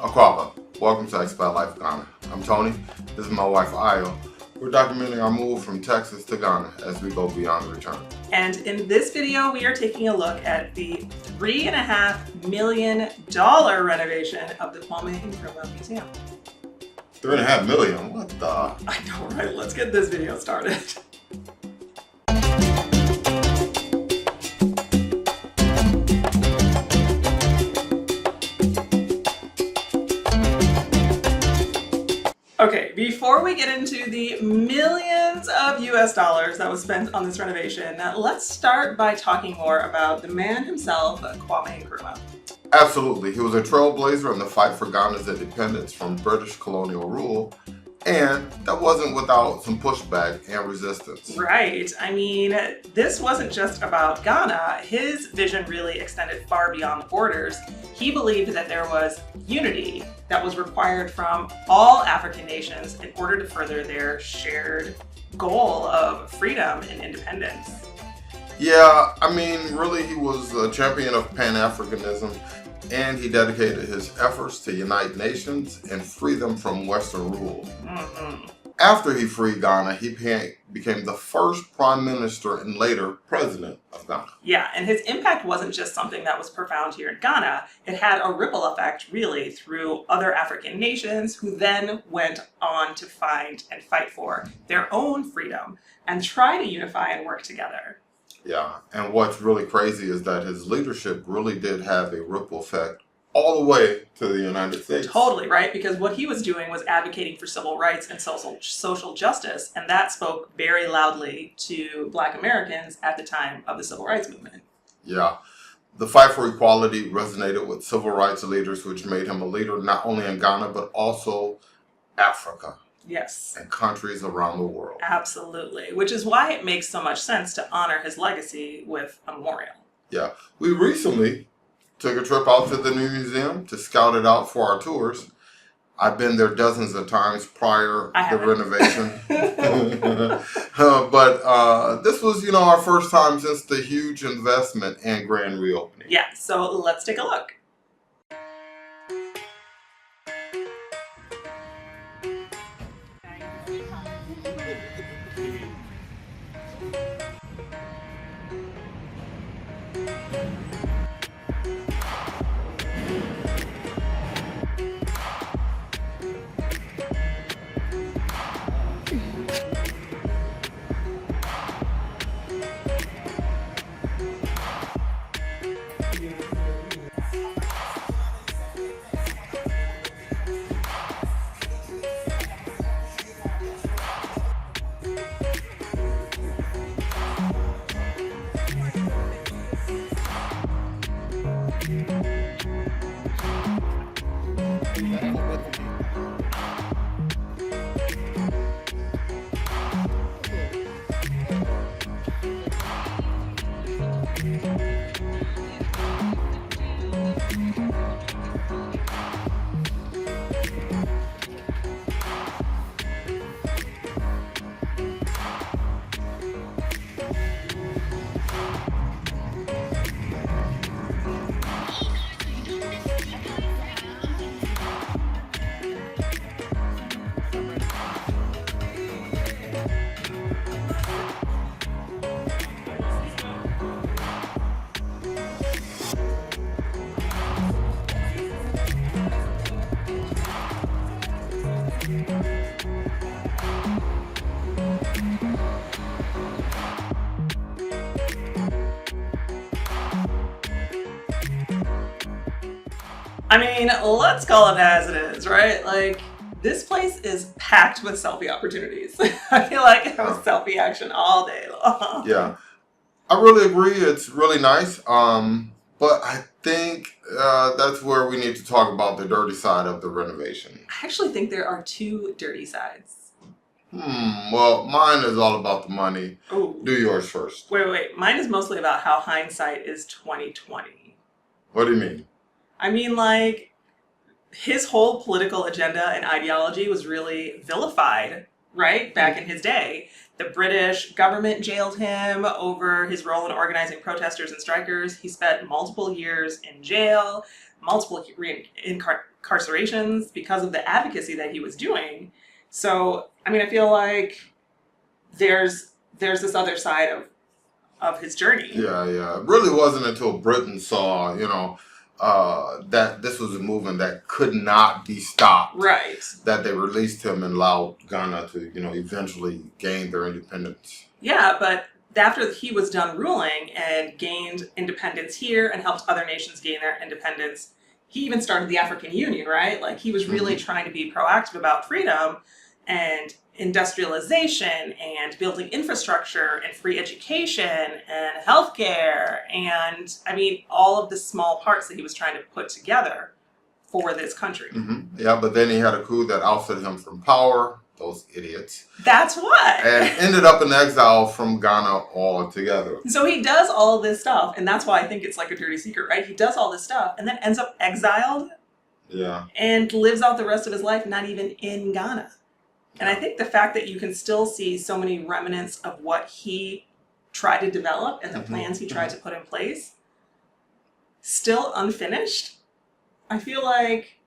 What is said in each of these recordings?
Akwaba, welcome to Expat Life Ghana. I'm Tony, this is my wife Ayo. We're documenting our move from Texas to Ghana as we go beyond return. And in this video, we are taking a look at the $3.5 million renovation of the Kwame Nkrumah Museum. $3.5 million? What the? I know, right? Let's get this video started. Okay, before we get into the millions of US dollars that was spent on this renovation, let's start by talking more about the man himself, Kwame Nkrumah. Absolutely. He was a trailblazer in the fight for Ghana's independence from British colonial rule, and that wasn't without some pushback and resistance. Right. I mean, this wasn't just about Ghana. His vision really extended far beyond the borders. He believed that there was unity that was required from all African nations in order to further their shared goal of freedom and independence. Yeah, I mean, really, he was a champion of pan-africanism, and he dedicated his efforts to unite nations and free them from Western rule. After he freed Ghana, he became the first prime minister and later president of Ghana. Yeah, and his impact wasn't just something that was profound here in Ghana. It had a ripple effect, really, through other African nations who then went on to find and fight for their own freedom and try to unify and work together. Yeah, and what's really crazy is that his leadership really did have a ripple effect all the way to the United States. Totally, right? Because what he was doing was advocating for civil rights and social justice, and that spoke very loudly to Black Americans at the time of the civil rights movement. Yeah, the fight for equality resonated with civil rights leaders, which made him a leader not only in Ghana, but also Africa. Yes. And countries around the world. Absolutely. Which is why it makes so much sense to honor his legacy with a memorial. Yeah. We recently took a trip out to the new museum to scout it out for our tours. I've been there dozens of times prior to the renovation. But this was, our first time since the huge investment and grand reopening. Yeah. So let's take a look. I mean, let's call it as it is, right? Like, this place is packed with selfie opportunities. I feel like it was selfie action all day long. Yeah, I really agree. It's really nice. But I think that's where we need to talk about the dirty side of the renovation. I actually think there are two dirty sides. Well, mine is all about the money. Ooh. Do yours first. Wait. Mine is mostly about how hindsight is 20/20. What do you mean? I mean, like, his whole political agenda and ideology was really vilified, right? Back in his day. The British government jailed him over his role in organizing protesters and strikers. He spent multiple years in jail, multiple incarcerations because of the advocacy that he was doing. So, I mean, I feel like there's this other side of his journey. Yeah. It really wasn't until Britain saw, that this was a movement that could not be stopped. Right. That they released him and allowed Ghana to, eventually gain their independence. Yeah, but after he was done ruling and gained independence here and helped other nations gain their independence, he even started the African Union, right? Like he was really trying to be proactive about freedom and industrialization and building infrastructure and free education and healthcare and, I mean, all of the small parts that he was trying to put together for this country. Yeah, but then he had a coup that ousted him from power. Those idiots. That's what. And ended up in exile from Ghana altogether. So he does all of this stuff, and that's why I think it's like a dirty secret, right? He does all this stuff and then ends up exiled. Yeah. And lives out the rest of his life not even in Ghana. And I think the fact that you can still see so many remnants of what he tried to develop and the plans he tried to put in place, still unfinished, I feel like...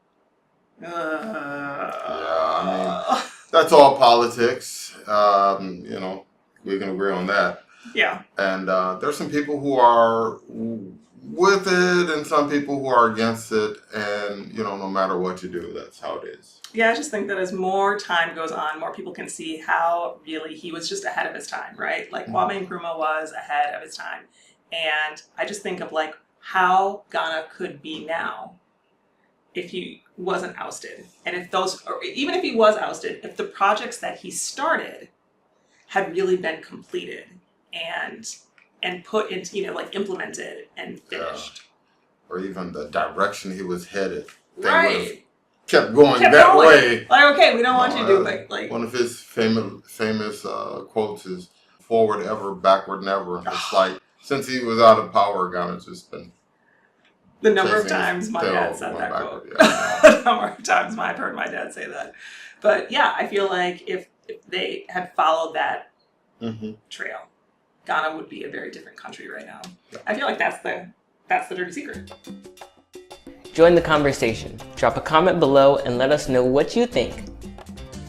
That's all politics. We can agree on that. Yeah. And there's some people who are with it and some people who are against it. And, no matter what you do, that's how it is. Yeah, I just think that as more time goes on, more people can see how really he was just ahead of his time, right? Like Kwame Nkrumah was ahead of his time. And I just think of like how Ghana could be now if he wasn't ousted. And if or even if he was ousted, if the projects that he started had really been completed and put into, implemented and finished. Or even the direction he was headed. Right. Kept going that way. Like, okay, we don't want you to do like one of his famous quotes is "Forward ever, backward never." It's like since he was out of power, Ghana's just been the number of times my dad said that quote. Yeah, the number of times I've heard my dad say that. But yeah, I feel like if they had followed that trail, Ghana would be a very different country right now. Yeah. I feel like that's the dirty secret. Join the conversation. Drop a comment below and let us know what you think.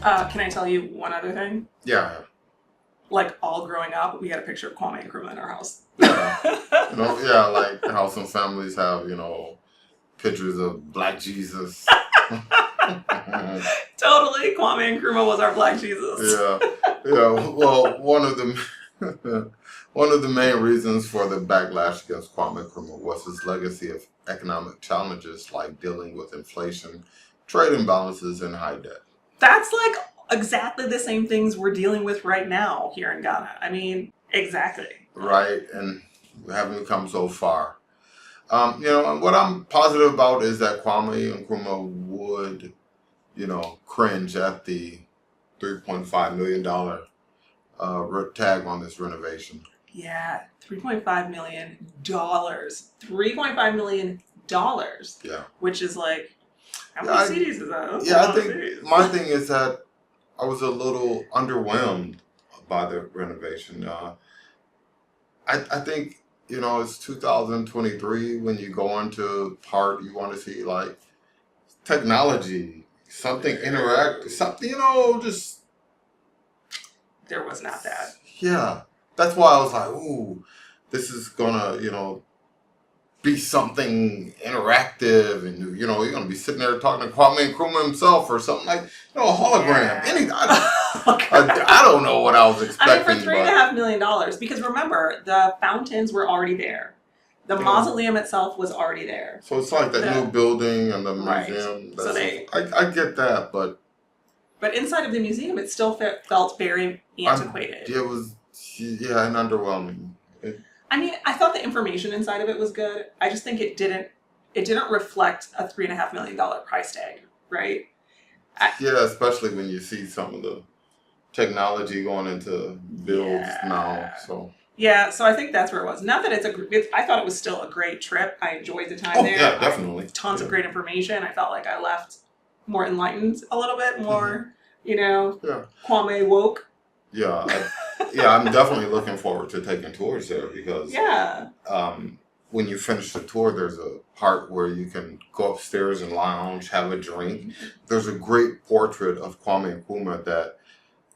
Can I tell you one other thing? Yeah. Like all growing up, we had a picture of Kwame Nkrumah in our house. Yeah. Like how some families have, pictures of Black Jesus. Totally. Kwame Nkrumah was our Black Jesus. Yeah. Well, one of the main reasons for the backlash against Kwame Nkrumah was his legacy of economic challenges like dealing with inflation, trade imbalances, and high debt. That's like exactly the same things we're dealing with right now here in Ghana. I mean, exactly. Right, and we haven't come so far. What I'm positive about is that Kwame Nkrumah would, cringe at the $3.5 million tag on this renovation. Yeah, $3.5 million. $3.5 million. Yeah. Which is like, how many cedis is that? I think my thing is that I was a little underwhelmed by the renovation. I think, it's 2023 when you go into part, you want to see like technology, something interactive, something, just. There was not that. Yeah. That's why I was like, ooh, this is gonna, be something interactive, and you're gonna be sitting there talking to Kwame Nkrumah himself or something like, a hologram. Yeah. I don't know what I was expecting. I mean, for $3.5 million, because remember, the fountains were already there. The mausoleum itself was already there. So it's like that new building and the museum. Right. So I get that, but inside of the museum, it still felt very antiquated. It was, and underwhelming. I mean, I thought the information inside of it was good. I just think it didn't reflect a $3.5 million price tag, right? Especially when you see some of the technology going into builds now. So so I think that's where it was. Not that I thought it was still a great trip. I enjoyed the time there. Yeah, definitely. Tons of great information. I felt like I left more enlightened a little bit, more, Kwame woke. Yeah, I'm definitely looking forward to taking tours there because when you finish the tour, there's a part where you can go upstairs and lounge, have a drink. There's a great portrait of Kwame Nkrumah that,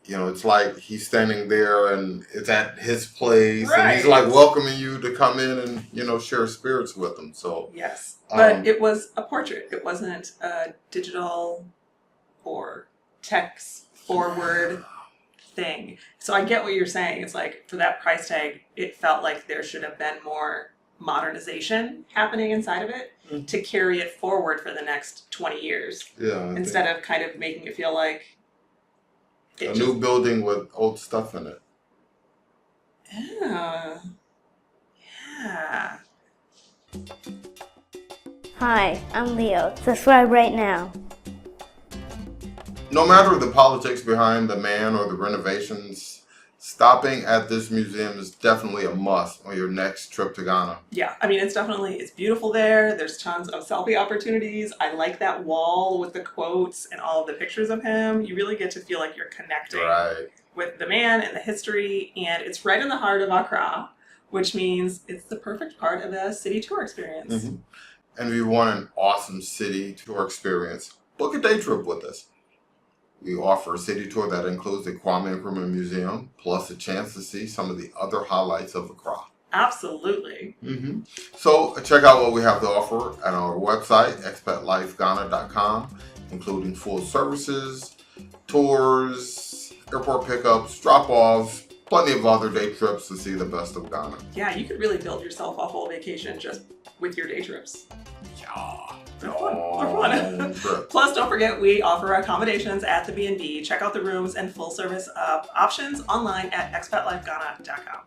you know, it's like he's standing there and it's at his place, Right. and he's like welcoming you to come in and, you know, share spirits with him. So yes, but it was a portrait. It wasn't a digital or text forward thing. So I get what you're saying. It's like for that price tag, it felt like there should have been more modernization happening inside of it to carry it forward for the next 20 years. yeah, Instead of kind of making it feel like a new building with old stuff in it. Yeah. Yeah. Hi, I'm Leo. Subscribe right now. No matter the politics behind the man or the renovations, stopping at this museum is definitely a must on your next trip to Ghana. Yeah, I mean, it's beautiful there. There's tons of selfie opportunities. I like that wall with the quotes and all of the pictures of him. You really get to feel like you're connecting with the man and the history. And it's right in the heart of Accra, which means it's the perfect part of a city tour experience. Mm-hmm. And if you want an awesome city tour experience, book a day trip with us. We offer a city tour that includes the Kwame Nkrumah Museum, plus a chance to see some of the other highlights of Accra. Absolutely. Mm-hmm. So check out what we have to offer at our website, expatlifeghana.com, including full services, tours, airport pickups, drop-offs, plenty of other day trips to see the best of Ghana. Yeah, you could really build yourself a whole vacation just with your day trips. Yeah. They're fun. Plus, don't forget, we offer accommodations at the B&B. Check out the rooms and full service options online at expatlifeghana.com.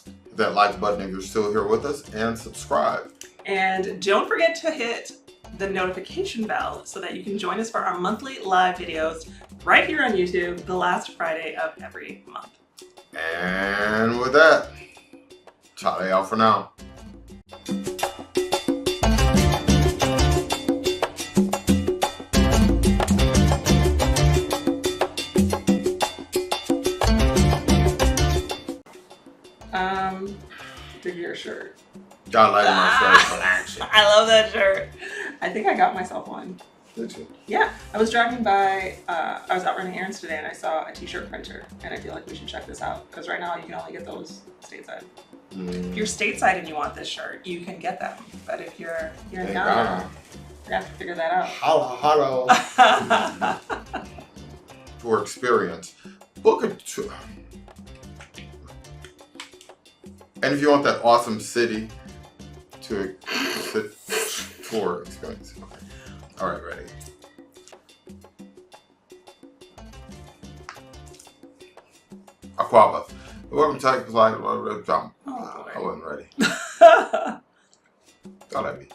Hit that like button if you're still here with us, and subscribe. And don't forget to hit the notification bell so that you can join us for our monthly live videos right here on YouTube the last Friday of every month. And with that, ciao out for now. Dig your shirt. God like my shirt. I love that shirt. I think I got myself one. Did you? Yeah, I was driving by, I was out running errands today and I saw a t-shirt printer and I feel like we should check this out because right now you can only get those stateside. If you're stateside and you want this shirt, you can get them. But if you're in Ghana, you're gonna have to figure that out. Hello. Tour experience. Book a tour. And if you want that awesome city tour experience. Okay. All right, ready. Aquaba. Whoever takes like I wasn't ready. Thought I'd be.